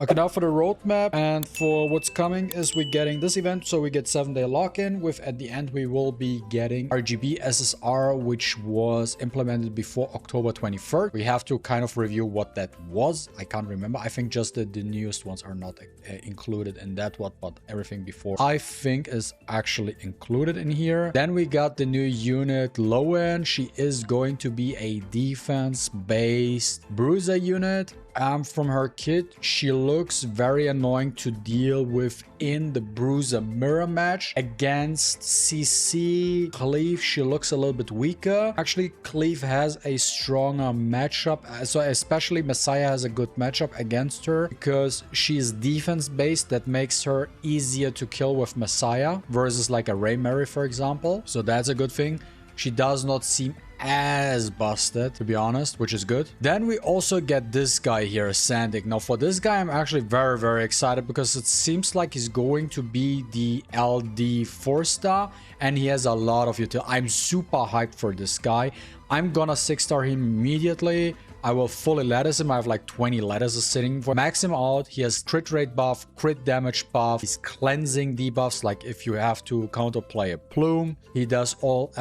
Okay, now for the roadmap and for what's coming is we're getting this event. So we get 7-day lock-in with at the end we will be getting RGB SSR, which was implemented before October 23rd. We have to kind of review what that was. I can't remember. I think just the newest ones are not included in that one, but everything before I think is actually included in here. Then we got the new unit Lowen. She is going to be a defense-based bruiser unit. From her kit, she looks very annoying to deal with in the bruiser mirror match. Against CC Cleave, she looks a little bit weaker. Actually, Cleave has a stronger matchup, so especially MaTeIRiA has a good matchup against her because she is defense based. That makes her easier to kill with MaTeIRiA versus like a Ray Mary, for example. So that's a good thing. She does not seem as busted, to be honest, which is good. Then we also get this guy here, Santik. Now for this guy, I'm actually very excited because it seems like he's going to be the LD 4-star and he has a lot of utility. I'm super hyped for this guy. I'm gonna 6-star him immediately. I will fully lattice him. I have like 20 lattices sitting for max him out. He has crit rate buff, crit damage buff. He's cleansing debuffs, like if you have to counterplay a plume. He does all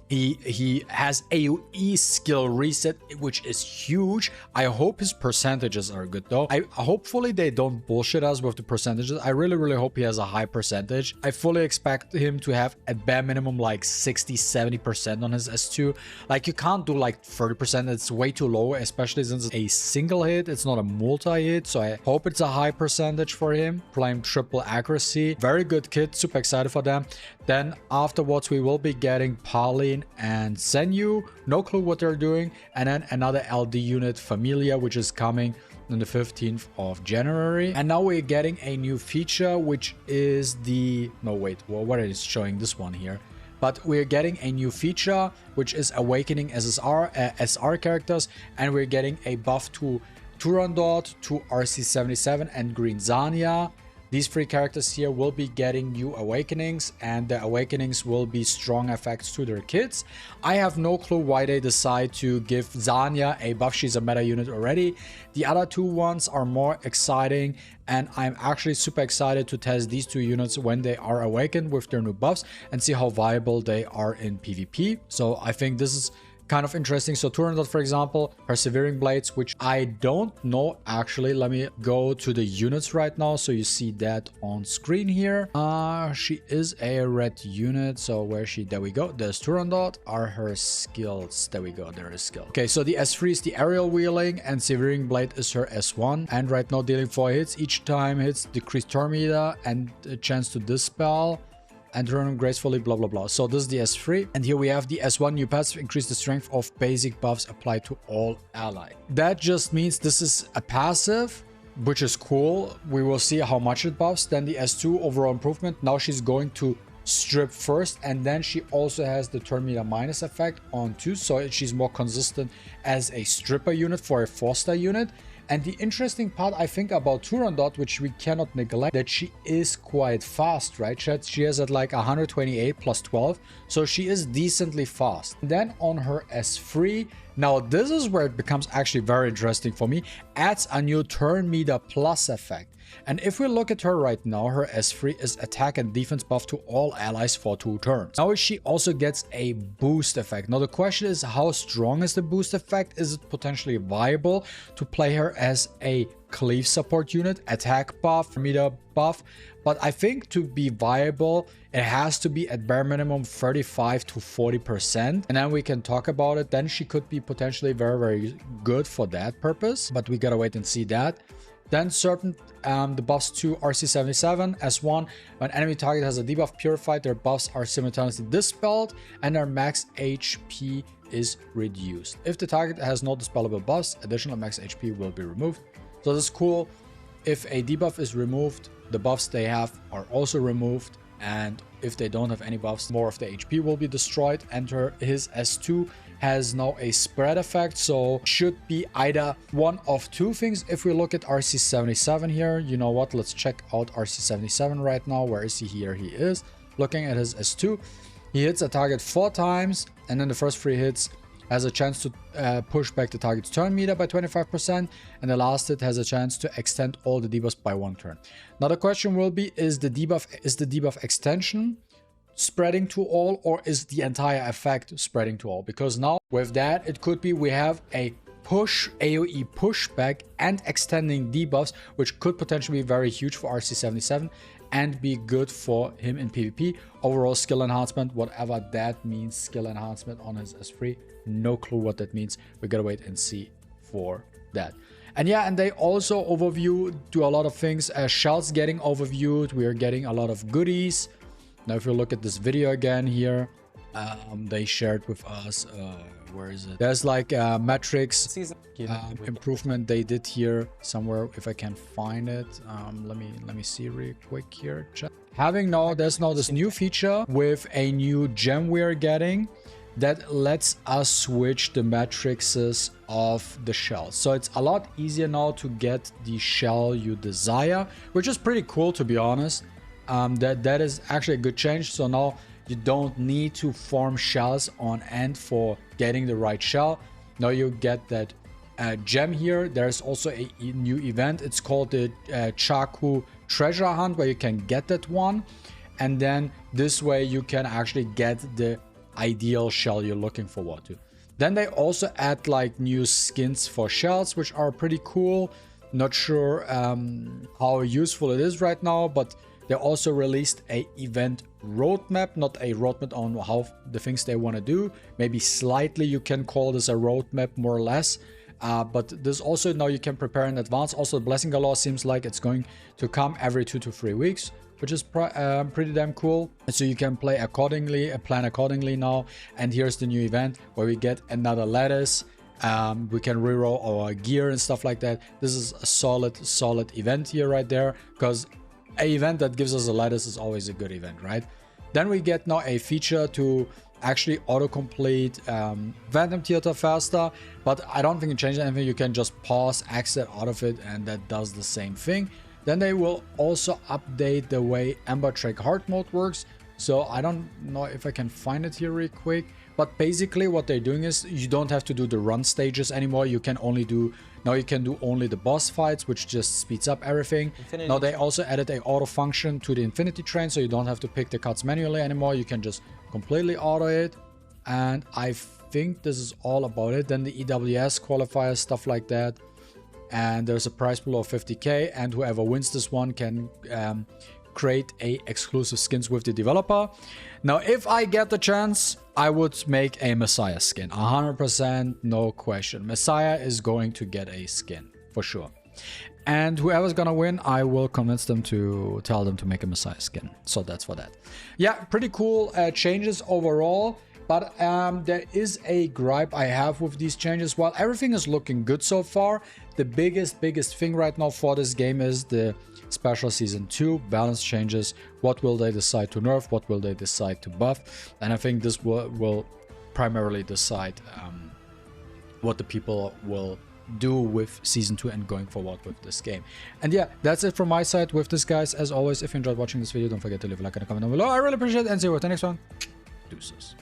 he has AoE skill reset, which is huge. I hope his percentages are good though. Hopefully they don't bullshit us with the percentages. I really hope he has a high percentage. I fully expect him to have at bare minimum like 60-70% on his S2. Like you can't do like 30%. It's way too low, especially since it's a single hit. It's not a multi-hit, so I hope it's a high percentage for him. Playing triple accuracy. Very good kit. Super excited for them. Then afterwards, we will be getting Pauline and Senyu. No clue what they're doing. And then another LD unit, Familia, which is coming on the 15th of January. And now we're getting a new feature, which is the... No, wait. Well, what is showing this one here? But we're getting a new feature, which is awakening SR characters, and we're getting a buff to Turandot, to RC77, and Green Zanya. These three characters here will be getting new awakenings, and the awakenings will be strong effects to their kits. I have no clue why they decide to give Zanya a buff. She's a meta unit already. The other two ones are more exciting, and I'm actually super excited to test these two units when they are awakened with their new buffs and see how viable they are in PvP. So I think this is kind of interesting. So Turandot, for example, Persevering Blades, which I don't know actually. Let me go to the units right now so you see that on screen here. She is a red unit. So where is she? There we go. There's Turandot. Are her skills? There we go. There is skill. Okay, so the S3 is the aerial wheeling and Severing Blade is her S1. And right now dealing 4 hits. Each time hits decrease turn meter and a chance to dispel and turn gracefully, blah blah blah. So this is the S3, and here we have the S1 new passive, increase the strength of basic buffs applied to all allies. That just means this is a passive, which is cool. We will see how much it buffs. Then the S2 overall improvement. Now she's going to strip first, and then she also has the turn meter minus effect on 2, so she's more consistent as a stripper unit for a 4-star unit. And the interesting part, I think, about Turandot, which we cannot neglect, that she is quite fast, right? She has at like 128 plus 12, so she is decently fast. And then on her S3, now this is where it becomes actually very interesting for me, adds a new turn meter plus effect. And if we look at her right now, her S3 is attack and defense buff to all allies for 2 turns. Now she also gets a boost effect. Now the question is, how strong is the boost effect? Is it potentially viable to play her as a cleave support unit, attack buff, meter buff? But I think to be viable, it has to be at bare minimum 35 to 40%. And then we can talk about it. Then she could be potentially very good for that purpose. But we gotta wait and see that. Then certain the buffs to RC77 S1. When enemy target has a debuff purified, their buffs are simultaneously dispelled and their max HP is reduced. If the target has no dispellable buffs, additional max HP will be removed. So this is cool. If a debuff is removed, the buffs they have are also removed, and if they don't have any buffs, more of the HP will be destroyed. And his S2 has now a spread effect, so should be either one of two things. If we look at RC77 here, you know what, let's check out RC77 right now. Where is he? Here he is. Looking at his S2, he hits a target 4 times, and then the first 3 hits has a chance to push back the target's turn meter by 25%, and the last hit has a chance to extend all the debuffs by 1 turn. Now the question will be, is the debuff extension spreading to all, or is the entire effect spreading to all? Because now with that, it could be we have a push AoE pushback and extending debuffs, which could potentially be very huge for RC77 and be good for him in PvP. Overall skill enhancement, whatever that means, skill enhancement on his S3, no clue what that means. We gotta wait and see for that. And yeah, and they also do a lot of things. Shell's getting overviewed. We are getting a lot of goodies. Now if you look at this video again here, they shared with us, where is it? There's like metrics improvement they did here somewhere, if I can find it. Let me see real quick here. There's now this new feature with a new gem we're getting that lets us switch the matrices of the shell. So it's a lot easier now to get the shell you desire, which is pretty cool, to be honest. That is actually a good change. So now you don't need to farm shells on end for getting the right shell. Now you get that gem here. There's also a new event. It's called the Chaku Treasure Hunt, where you can get that one. And then this way you can actually get the ideal shell you're looking forward to. Then they also add like new skins for shells, which are pretty cool. Not sure how useful it is right now, but they also released a event roadmap, not a roadmap on how the things they want to do. Maybe slightly you can call this a roadmap, more or less. But there's also now you can prepare in advance. Also, the Blessing Galore seems like it's going to come every 2 to 3 weeks, which is pretty damn cool. And so you can play accordingly, plan accordingly now. And here's the new event where we get another lattice. We can reroll our gear and stuff like that. This is a solid event here right there, because an event that gives us a lattice is always a good event, right? Then we get now a feature to actually autocomplete Phantom Theater faster, but I don't think it changed anything. You can just pause, exit out of it, and that does the same thing. Then they will also update the way Ember Track Hard Mode works. So I don't know if I can find it here real quick, but basically what they're doing is you don't have to do the run stages anymore. You can only do, now you can do only the boss fights, which just speeds up everything. Now they also added a auto function to the Infinity Train, so you don't have to pick the cards manually anymore. You can just completely auto it. And I think this is all about it. Then the EWS qualifiers, stuff like that. And there's a prize pool of 50k, and whoever wins this one can create a exclusive skins with the developer. Now if I get the chance, I would make a MaTeIRiA skin, 100%, no question. MaTeIRiA is going to get a skin for sure, and whoever's gonna win, I will convince them to tell them to make a MaTeIRiA skin. So that's for that. Yeah, pretty cool changes overall. But there is a gripe I have with these changes. While everything is looking good so far, the biggest thing right now for this game is the Special Season 2 balance changes. What will they decide to nerf? What will they decide to buff? And I think this will primarily decide what the people will do with Season 2 and going forward with this game. And yeah, that's it from my side with this, guys. As always, if you enjoyed watching this video, don't forget to leave a like and a comment down below. I really appreciate it, and see you with the next one. Deuces.